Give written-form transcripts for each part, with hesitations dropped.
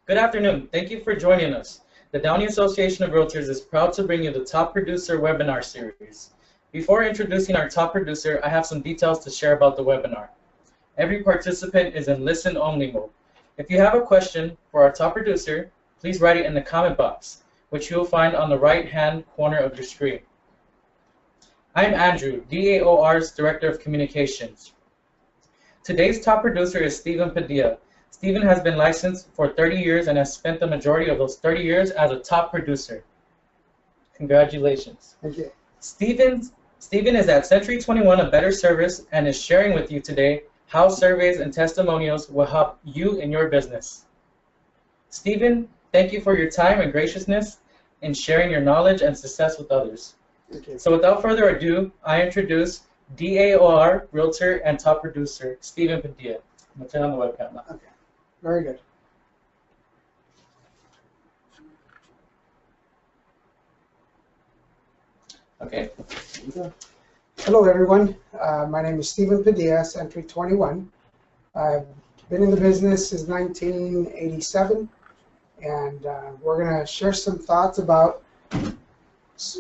Good afternoon. Thank you for joining us. The Downey Association of Realtors is proud to bring you the Top Producer webinar series. Before introducing our top producer, I have some details to share about the webinar. Every participant is in listen-only mode. If you have a question for our top producer, please write it in the comment box, which you will find on the right-hand corner of your screen. I'm Andrew, DAOR's Director of Communications. Today's top producer is Steven Padilla. Steven has been licensed for 30 years and has spent the majority of those 30 years as a top producer. Congratulations. Thank you. Steven is at Century 21, a better service, and is sharing with you today how surveys and testimonials will help you in your business. Steven, thank you for your time and graciousness in sharing your knowledge and success with others. Okay. So without further ado, I introduce DAOR Realtor and top producer, Steven Padilla. I'm going to turn on the webcam now. Okay. Very good. Okay. Hello, everyone. My name is Steven Padilla, Century 21. I've been in the business since 1987, and we're going to share some thoughts about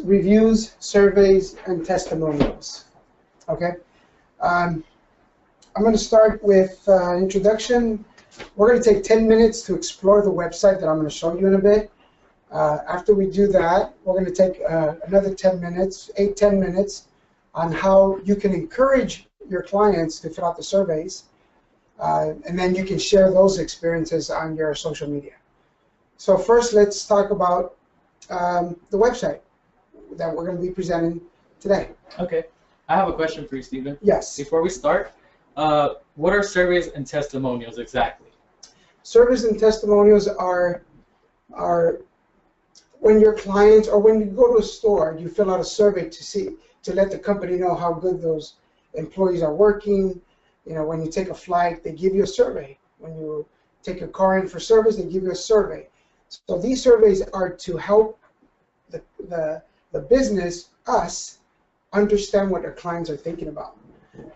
reviews, surveys, and testimonials. Okay. I'm going to start with introduction. We're going to take 10 minutes to explore the website that I'm going to show you in a bit. After we do that, we're going to take another 10 minutes, 10 minutes, on how you can encourage your clients to fill out the surveys, and then you can share those experiences on your social media. So first, let's talk about the website that we're going to be presenting today. Okay. I have a question for you, Steven. Yes. Before we start, what are surveys and testimonials exactly? Surveys and testimonials are when your clients, or when you go to a store, you fill out a survey to let the company know how good those employees are working. You know, when you take a flight, they give you a survey. When you take a car in for service, they give you a survey. So these surveys are to help the business, us, understand what their clients are thinking about.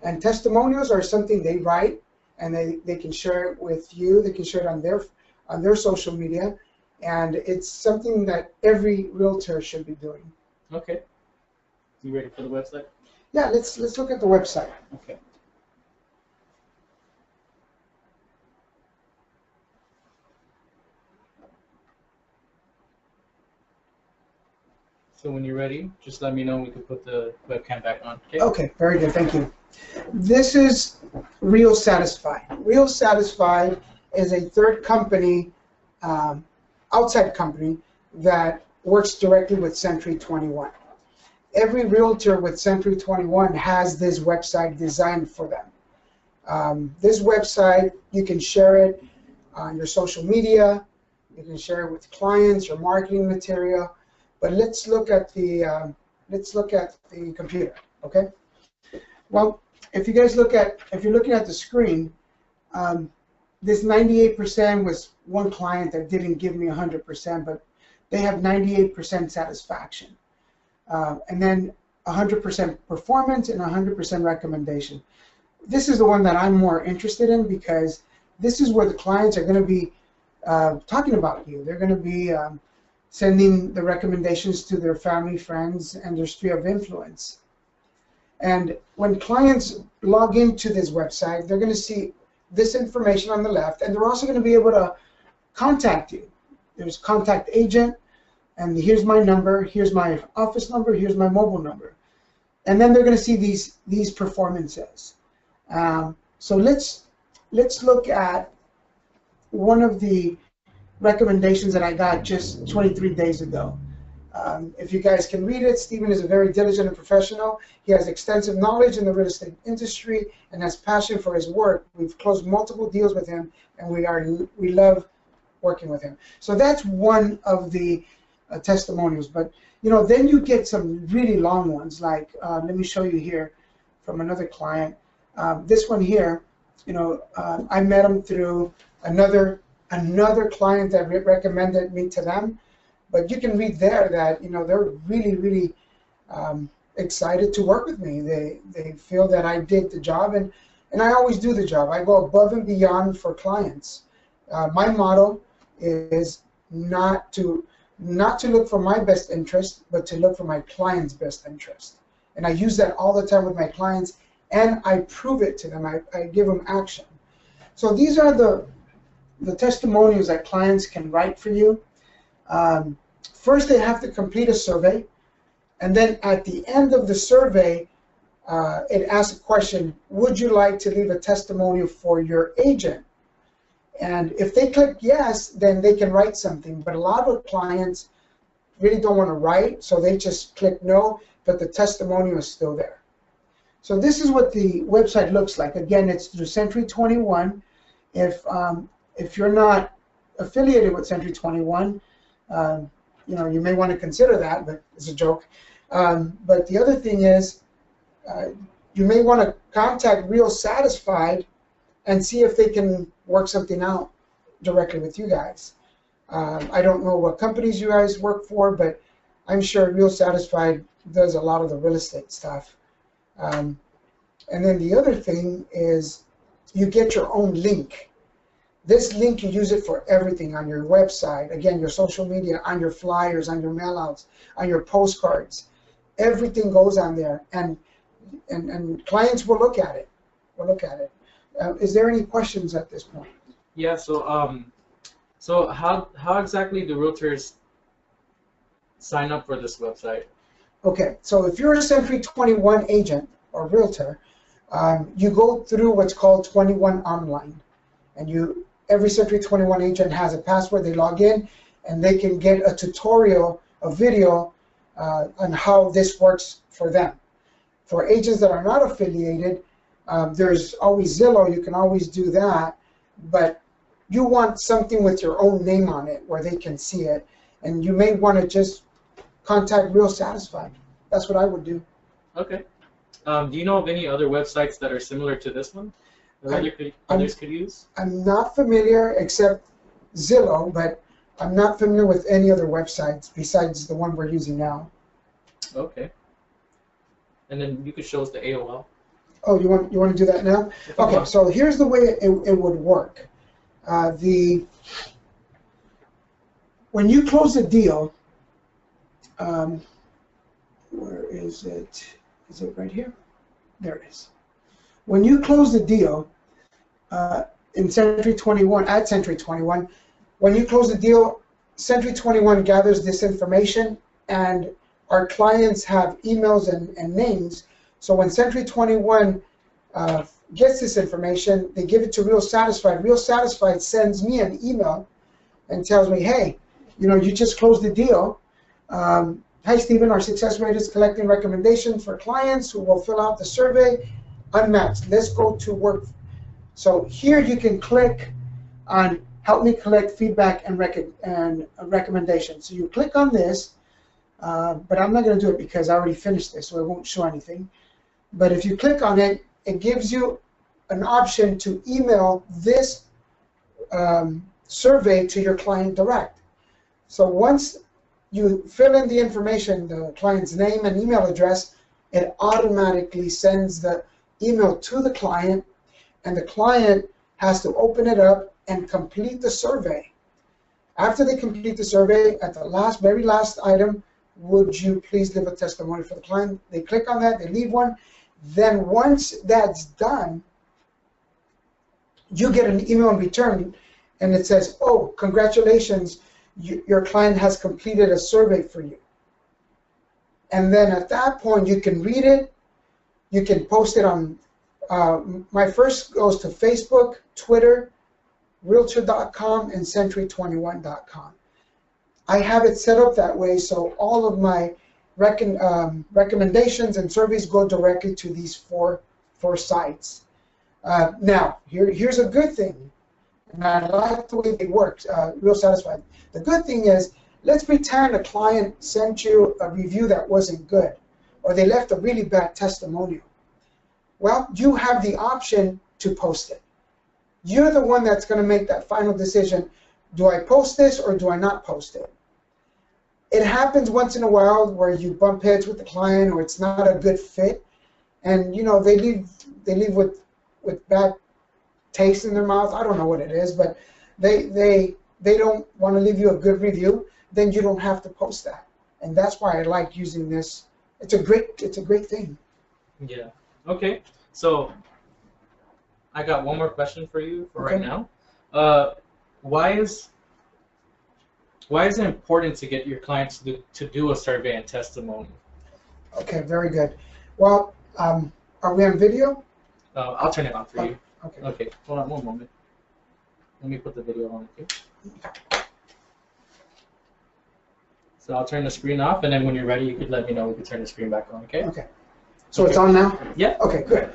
And testimonials are something they write, and they can share it with you. They can share it on their social media, and it's something that every realtor should be doing. Okay. You ready for the website? Yeah, let's look at the website. Okay. So when you're ready, just let me know and we can put the webcam back on. Okay? Okay, very good, thank you. This is Real Satisfied. Real Satisfied is a third company, outside company, that works directly with Century 21. Every realtor with Century 21 has this website designed for them. This website, you can share it on your social media, you can share it with clients, your marketing material. But let's look at the computer, okay? Well, if you're looking at the screen, this 98% was one client that didn't give me 100%, but they have 98% satisfaction, and then 100% performance and 100% recommendation. This is the one that I'm more interested in, because this is where the clients are going to be talking about you. They're going to be sending the recommendations to their family, friends, and their sphere of influence. And when clients log into this website, they're going to see this information on the left, and they're also going to be able to contact you. There's contact agent, and here's my number, here's my office number, here's my mobile number. And then they're going to see these performances. So let's look at one of the recommendations that I got just 23 days ago. If you guys can read it, Steven is a very diligent and professional. He has extensive knowledge in the real estate industry and has passion for his work. We've closed multiple deals with him, and we love working with him. So that's one of the testimonials. But then you get some really long ones. Like let me show you here from another client. This one here, I met him through another client that recommended me to them. But you can read there that they're really, really excited to work with me. They feel that I did the job, and I always do the job. I go above and beyond for clients. My motto is not to look for my best interest, but to look for my client's best interest. And I use that all the time with my clients, and I prove it to them. I give them action. So these are the testimonials that clients can write for you. First, they have to complete a survey, and then at the end of the survey, it asks a question: would you like to leave a testimonial for your agent? And if they click yes, then they can write something. But a lot of clients really don't want to write, so they just click no, but the testimonial is still there. So this is what the website looks like. Again, it's through Century 21. If you're not affiliated with Century 21, you may want to consider that, but it's a joke. But the other thing is, you may want to contact Real Satisfied and see if they can work something out directly with you guys. I don't know what companies you guys work for, but I'm sure Real Satisfied does a lot of the real estate stuff. And then the other thing is you get your own link. This link, you use it for everything on your website, again, your social media, on your flyers, on your mailouts, on your postcards. Everything goes on there, and clients will look at it. Is there any questions at this point? Yeah. So how exactly do realtors sign up for this website? Okay. So if you're a Century 21 agent or realtor, you go through what's called 21 Online, and every Century 21 agent has a password. They log in, and they can get a tutorial, a video on how this works for them. For agents that are not affiliated, there's always Zillow. You can always do that, but you want something with your own name on it where they can see it, and you may want to just contact Real Satisfied. That's what I would do. Okay. Do you know of any other websites that are similar to this one that others could use? I'm not familiar, except Zillow, but I'm not familiar with any other websites besides the one we're using now. Okay. And then you could show us the AOL. Oh, you want to do that now? Okay, so here's the way it would work. When you close a deal, where is it? Is it right here? There it is. When you close the deal in Century 21, at Century 21, when you close the deal, Century 21 gathers this information, and our clients have emails and names. So when Century 21 gets this information, they give it to Real Satisfied. Real Satisfied sends me an email and tells me, hey, you just closed the deal. Hi, Steven, our success rate is collecting recommendations for clients who will fill out the survey. Unmatched. Let's go to work. So here you can click on Help Me Collect Feedback and Recommendations. So you click on this, but I'm not going to do it because I already finished this, so it won't show anything. But if you click on it, it gives you an option to email this survey to your client direct. So once you fill in the information, the client's name and email address, it automatically sends the email to the client, and the client has to open it up and complete the survey. After they complete the survey, at the very last item, would you please leave a testimony for the client? They click on that, they leave one. Then once that's done, you get an email in return, and it says, oh, congratulations, your client has completed a survey for you. And then at that point, you can read it, you can post it on, my first goes to Facebook, Twitter, Realtor.com, and Century21.com. I have it set up that way so all of my recommendations and surveys go directly to these four sites. Now, here's a good thing, and I like the way they work, Real Satisfied. The good thing is, let's pretend a client sent you a review that wasn't good, or they left a really bad testimonial. Well, you have the option to post it. You're the one that's going to make that final decision. Do I post this or do I not post it? It happens once in a while where you bump heads with the client or it's not a good fit, and they leave with bad taste in their mouth. I don't know what it is, but they they don't want to leave you a good review, then you don't have to post that. And that's why I like using this. It's a great thing. Yeah. Okay. So I got one more question for you for right now. Why is it important to get your clients to do a survey and testimony? Okay, very good. Well, are we on video? I'll turn it on for you. Okay. Okay. Hold on one moment. Let me put the video on. Okay. So I'll turn the screen off, and then when you're ready, you could let me know. We can turn the screen back on. Okay. Okay. So it's on now? Yeah. Okay, good.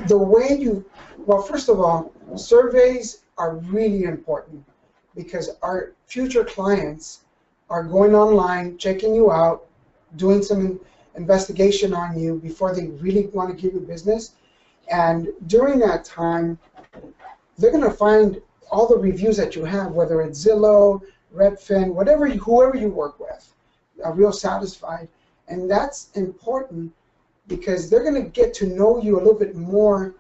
The way well, first of all, surveys are really important because our future clients are going online, checking you out, doing some investigation on you before they really want to give you business. And during that time, they're going to find all the reviews that you have, whether it's Zillow, Redfin, whoever you work with, are real satisfied. And that's important because they're going to get to know you a little bit more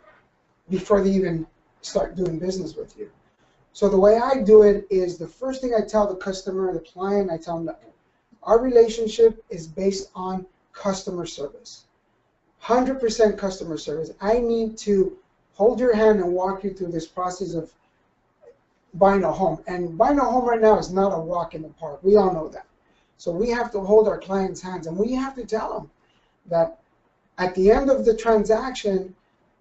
before they even start doing business with you. So the way I do it is the first thing I tell the customer, the client, I tell them that our relationship is based on customer service. 100% customer service. I need to hold your hand and walk you through this process of buying a home. And buying a home right now is not a walk in the park. We all know that. So we have to hold our clients' hands, and we have to tell them that at the end of the transaction,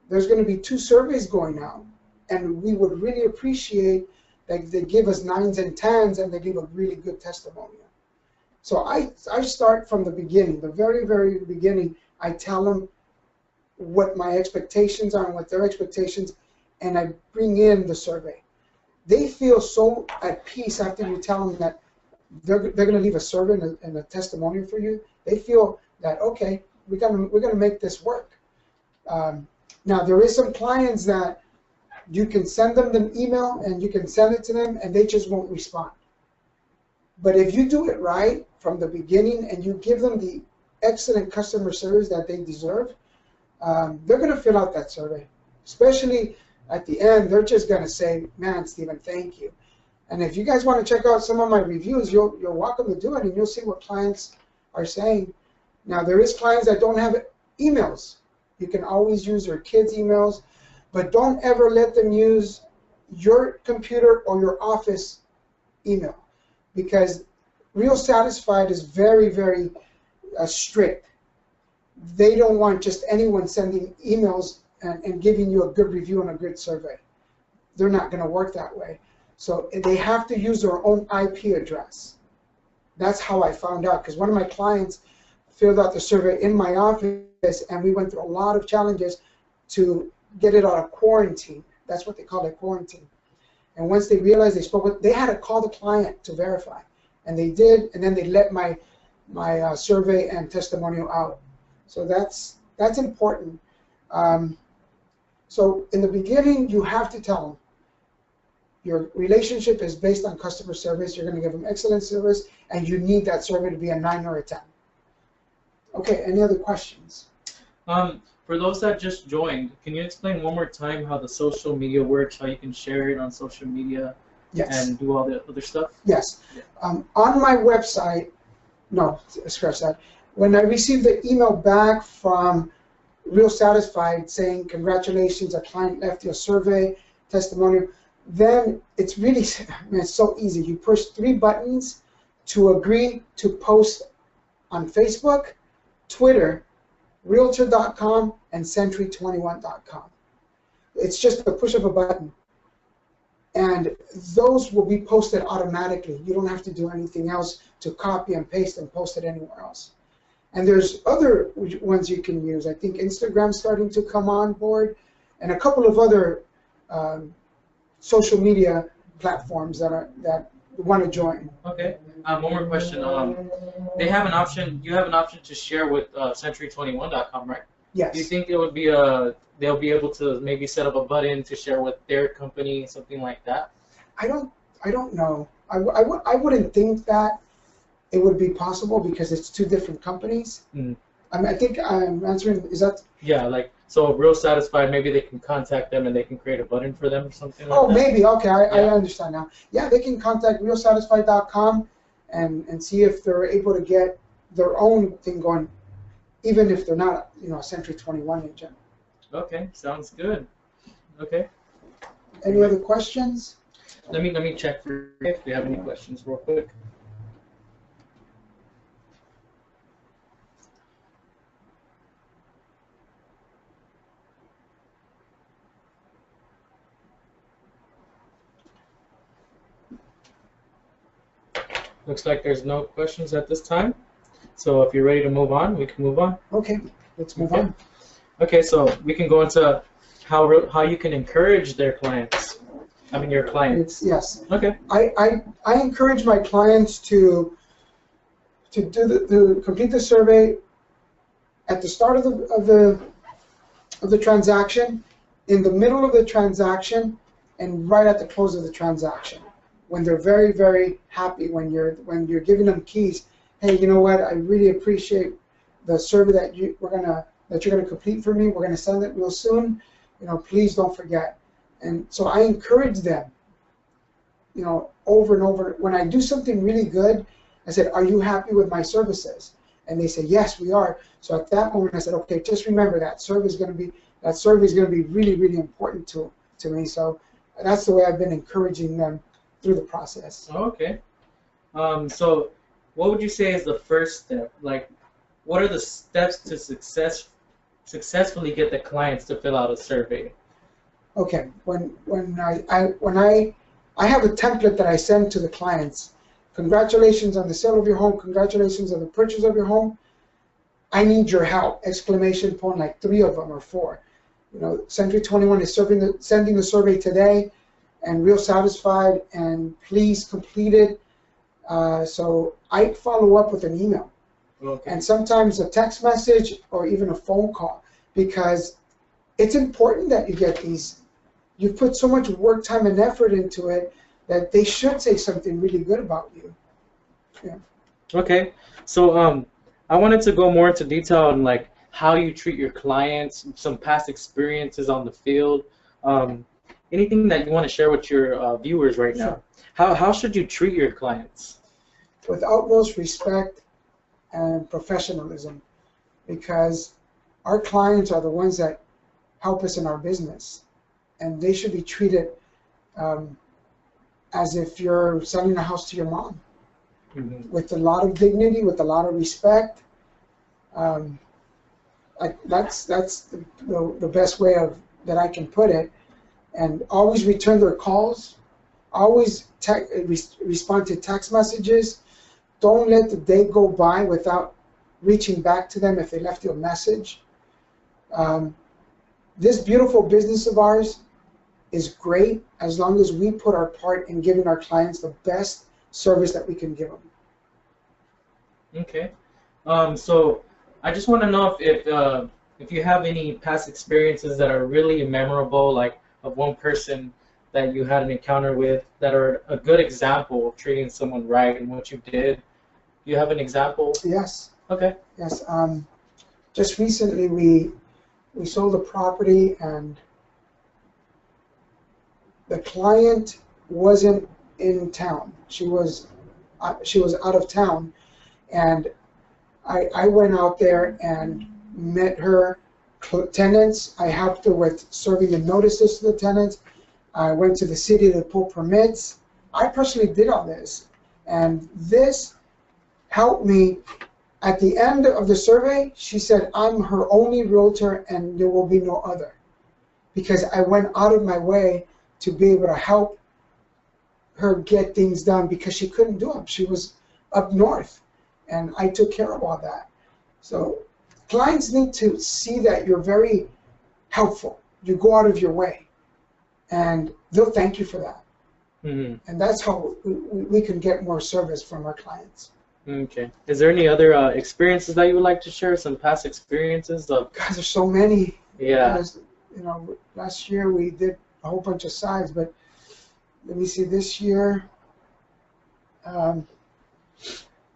there's going to be 2 surveys going out, and we would really appreciate that they give us 9s and 10s, and they give a really good testimonial. So I start from the beginning, the very, very beginning. I tell them what my expectations are and what their expectations, and I bring in the survey. They feel so at peace after you tell them that they're going to leave a survey and a testimonial for you. They feel that, okay, we're going to make this work. Now, there is some clients that you can send them an email and you can send it to them and they just won't respond. But if you do it right from the beginning and you give them the excellent customer service that they deserve, they're going to fill out that survey. Especially at the end, they're just going to say, man, Steven, thank you. And if you guys want to check out some of my reviews, you're welcome to do it, and you'll see what clients are saying. Now, there is clients that don't have emails. You can always use your kids' emails, but don't ever let them use your computer or your office email, because Real Satisfied is very, very strict. They don't want just anyone sending emails and giving you a good review and a good survey. They're not going to work that way. So they have to use their own IP address. That's how I found out, because one of my clients filled out the survey in my office, and we went through a lot of challenges to get it out of quarantine. That's what they call it, quarantine. And once they realized they had to call the client to verify, and they did, and then they let my survey and testimonial out. So that's important. So in the beginning, you have to tell them your relationship is based on customer service. You're going to give them excellent service, and you need that survey to be a 9 or a 10. Okay, any other questions? For those that just joined, can you explain one more time how the social media works, how you can share it on social media, yes, and do all the other stuff? Yes. Yeah. On my website, no, scratch that. When I received the email back from Real Satisfied saying, congratulations, a client left you a survey, testimonial, then it's really, it's so easy. You push 3 buttons to agree to post on Facebook, Twitter, Realtor.com, and Century21.com. It's just the push of a button. And those will be posted automatically. You don't have to do anything else to copy and paste and post it anywhere else. And there's other ones you can use. I think Instagram's starting to come on board, and a couple of other social media platforms that want to join. Okay. One more question. They have an option. You have an option to share with Century21.com, right? Yes. Do you think it would be they'll be able to maybe set up a button to share with their company, something like that? I don't know. I wouldn't think that it would be possible because it's 2 different companies. Mm. I think I'm answering. Is that? Yeah, like So Real Satisfied, maybe they can contact them and they can create a button for them or something like Oh, that? maybe. Okay, I Yeah. understand now. Yeah, they can contact realsatisfied.com and see if they're able to get their own thing going, even if they're not, a Century 21 agent. Okay, sounds good. Okay. Any other questions? Let me check for if we have any questions real quick. Looks like there's no questions at this time. So if you're ready to move on, we can move on. Okay, let's move Okay. on. Okay, so we can go into how you can encourage their clients. I mean your clients. Yes. Okay. I encourage my clients to complete the survey at the start of the transaction, in the middle of the transaction, and right at the close of the transaction, when they're very, very happy, when you're giving them keys. Hey, you know what? I really appreciate the survey that you're gonna complete for me. We're gonna send it real soon. Please don't forget. And so I encourage them, over and over. When I do something really good, I said, "Are you happy with my services?" And they say, "Yes, we are." So at that moment, I said, "Okay, just remember that survey is going to be really, really important to me." So that's the way I've been encouraging them through the process. Okay. So what would you say is the first step? Like, what are the steps to successfully get the clients to fill out a survey? Okay, when I have a template that I send to the clients. Congratulations on the sale of your home. Congratulations on the purchase of your home. I need your help! Exclamation point, like 3 of them or 4. Century 21 is sending the survey today, and Real Satisfied, and please complete it. So I follow up with an email, Okay. and sometimes a text message or even a phone call, because it's important that you get these. You've put so much work, time, and effort into it that they should say something really good about you. Yeah. Okay. So I wanted to go more into detail on like how you treat your clients, some past experiences on the field. Anything that you want to share with your viewers right now? How should you treat your clients? With utmost respect and professionalism, because our clients are the ones that help us in our business, and they should be treated as if you're selling a house to your mom, with a lot of dignity, with a lot of respect. That's the best way that I can put it. And always return their calls. Always respond to text messages. Don't let the day go by without reaching back to them if they left you a message. This beautiful business of ours is great as long as we put our part in giving our clients the best service that we can give them. Okay. So I just want to know if you have any past experiences that are really memorable, like of one person that you had an encounter with that are a good example of treating someone right and what you did. Do you have an example? Yes. Okay. Yes. Just recently we sold a property, and the client wasn't in town. She was out of town, and I went out there and met her tenants. I helped her with serving the notices to the tenants. I went to the city to pull permits. I personally did all this, and this helped me. At the end of the survey, she said, "I'm her only realtor and there will be no other," because I went out of my way to be able to help her get things done, because she couldn't do them. She was up north, and I took care of all that. So clients need to see that you're very helpful. You go out of your way, and they'll thank you for that. And that's how we can get more service from our clients. Okay. Is there any other experiences that you would like to share? Some past experiences of? God, there's so many. Yeah. Because, last year we did a whole bunch of sides, but let me see, this year,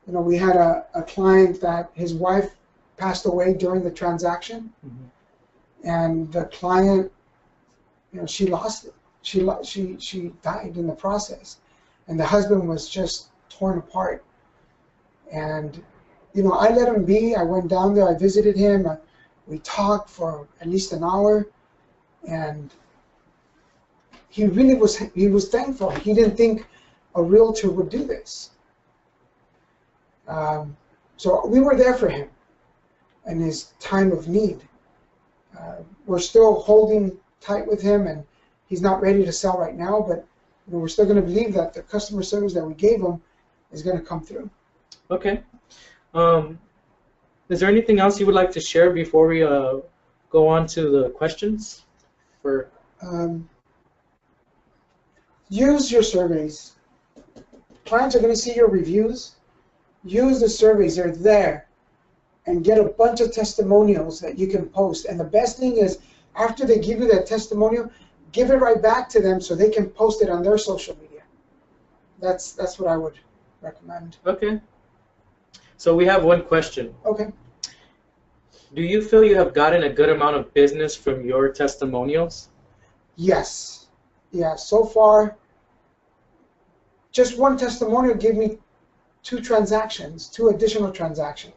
we had a client that his wife passed away during the transaction, and the client, she lost it. She died in the process, and the husband was just torn apart. And I let him be. I went down there. I visited him. We talked for at least an hour, and he was thankful. He didn't think a realtor would do this. So we were there for him in his time of need. We're still holding tight with him, and he's not ready to sell right now, but we're still going to believe that the customer service that we gave him is going to come through. Okay. Is there anything else you would like to share before we go on to the questions? Use your surveys. Clients are going to see your reviews. Use the surveys. They're there. And get a bunch of testimonials that you can post. And the best thing is, after they give you that testimonial, give it right back to them so they can post it on their social media. That's what I would recommend. Okay. So we have one question. Okay. Do you feel you have gotten a good amount of business from your testimonials? Yes. Yeah, so far, just one testimonial gave me 2 additional transactions.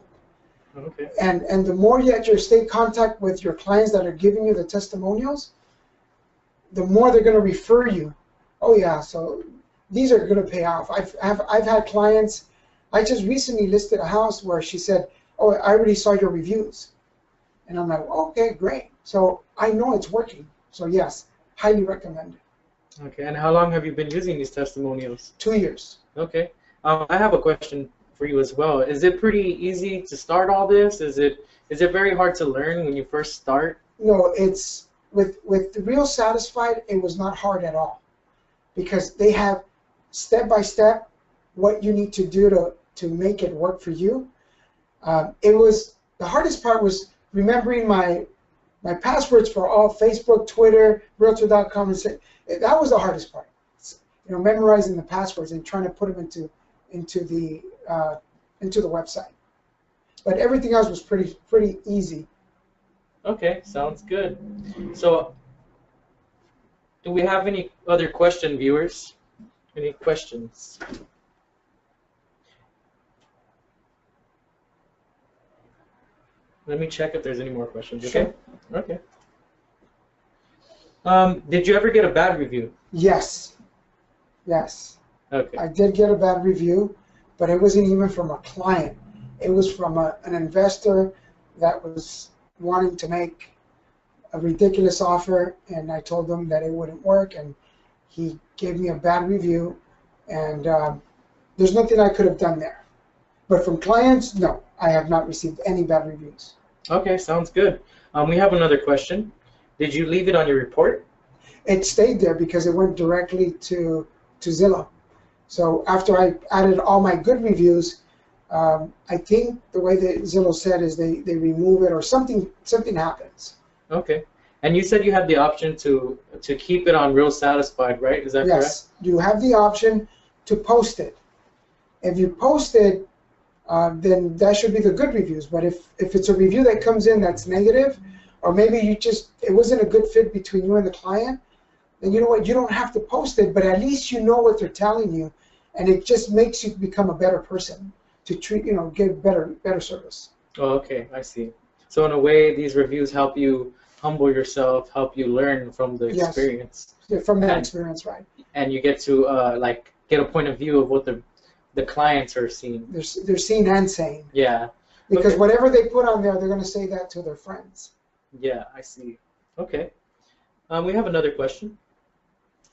Okay. And the more that you stay in contact with your clients that are giving you the testimonials, the more they're going to refer you. Oh yeah, so these are going to pay off. I've had clients. I just recently listed a house where she said, "Oh, I already saw your reviews," and I'm like, "Okay, great." So I know it's working. So yes, highly recommend it. Okay. And how long have you been using these testimonials? 2 years. Okay. I have a question for you as well. Is it pretty easy to start all this? Is it very hard to learn when you first start? No, it's with the Real Satisfied, it was not hard at all, because they have step by step what you need to do to make it work for you. It was the hardest part was remembering my passwords for all Facebook, Twitter, Realtor.com, and that was the hardest part. Memorizing the passwords and trying to put them into the website. But everything else was pretty easy. Okay, sounds good. So, do we have any other question, viewers? Any questions? Let me check if there's any more questions. Okay. Sure. Okay. Did you ever get a bad review? Yes. Yes. Okay. I did get a bad review, but it wasn't even from a client. It was from an investor that was wanting to make a ridiculous offer, and I told him that it wouldn't work, and he gave me a bad review, and there's nothing I could have done there. But from clients, no, I have not received any bad reviews. Okay, sounds good. We have another question. Did you leave it on your report? It stayed there because it went directly to Zillow. So after I added all my good reviews, I think the way that Zillow said is they remove it or something happens. Okay. And you said you had the option to keep it on Real Satisfied, right? Is that correct? Yes, you have the option to post it. If you post it, then that should be the good reviews. But if it's a review that comes in that's negative, or maybe it wasn't a good fit between you and the client, then you know what, you don't have to post it, but at least you know what they're telling you, and it just makes you become a better person to give better service. Oh, okay, I see. So in a way, these reviews help you humble yourself, help you learn from the experience. Yeah, from that experience, right. And you get to get a point of view of what the clients are seeing. They're seeing and saying. Yeah. Because whatever they put on there, they're going to say that to their friends. Yeah, I see. Okay. We have another question.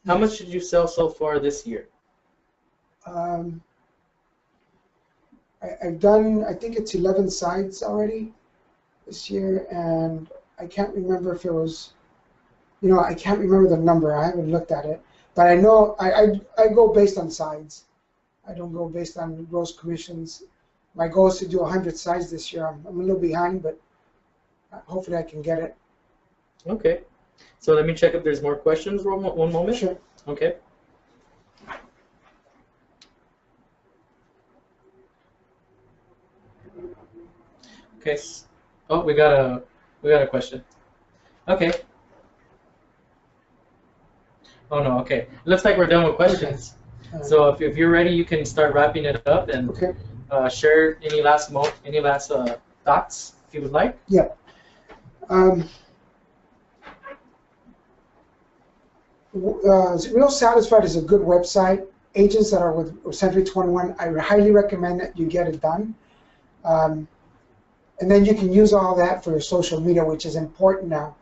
How much did you sell so far this year? I've done, I think it's 11 sides already this year, and I can't remember if it was, I can't remember the number. I haven't looked at it, but I know I go based on sides. I don't go based on gross commissions. My goal is to do 100 sides this year. I'm a little behind, but hopefully I can get it. Okay. So let me check if there's more questions. One moment. Sure. Okay. Okay. Oh, we got a question. Okay. Oh no, okay. Looks like we're done with questions. Okay. So if you're ready, you can start wrapping it up and Okay. share any last thoughts if you would like. Yeah. Real Satisfied is a good website. Agents that are with Century 21, I highly recommend that you get it done. And then you can use all that for your social media, which is important now.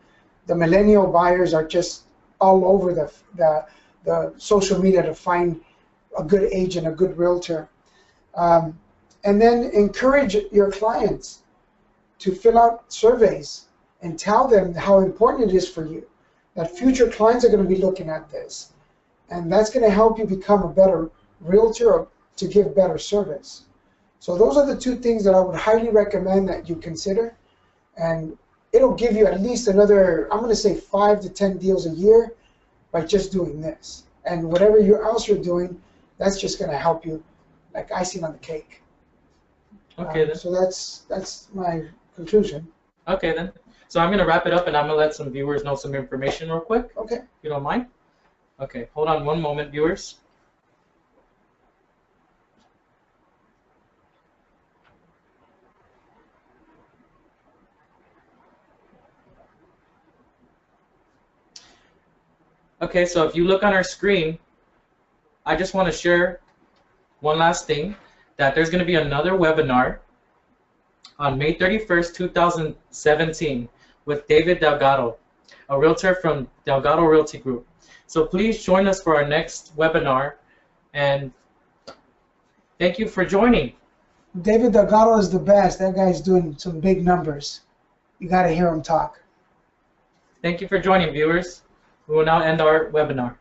The millennial buyers are just all over the social media to find a good agent, a good realtor. And then encourage your clients to fill out surveys and tell them how important it is for you, that future clients are going to be looking at this. And that's going to help you become a better realtor or to give better service. So those are the two things that I would highly recommend that you consider. And it'll give you at least another, I'm going to say 5 to 10 deals a year by just doing this. And whatever else you're doing, that's just going to help you like icing on the cake. Okay, then. So that's my conclusion. Okay, then. So I'm going to wrap it up, and I'm going to let some viewers know some information real quick. Okay. If you don't mind. Okay, hold on one moment, viewers. Okay, so if you look on our screen, I just want to share one last thing, that there's going to be another webinar on May 31st, 2017 with David Delgado, a realtor from Delgado Realty Group. So please join us for our next webinar, and thank you for joining. David Delgado is the best. That guy's doing some big numbers. You got to hear him talk. Thank you for joining, viewers. We will now end our webinar.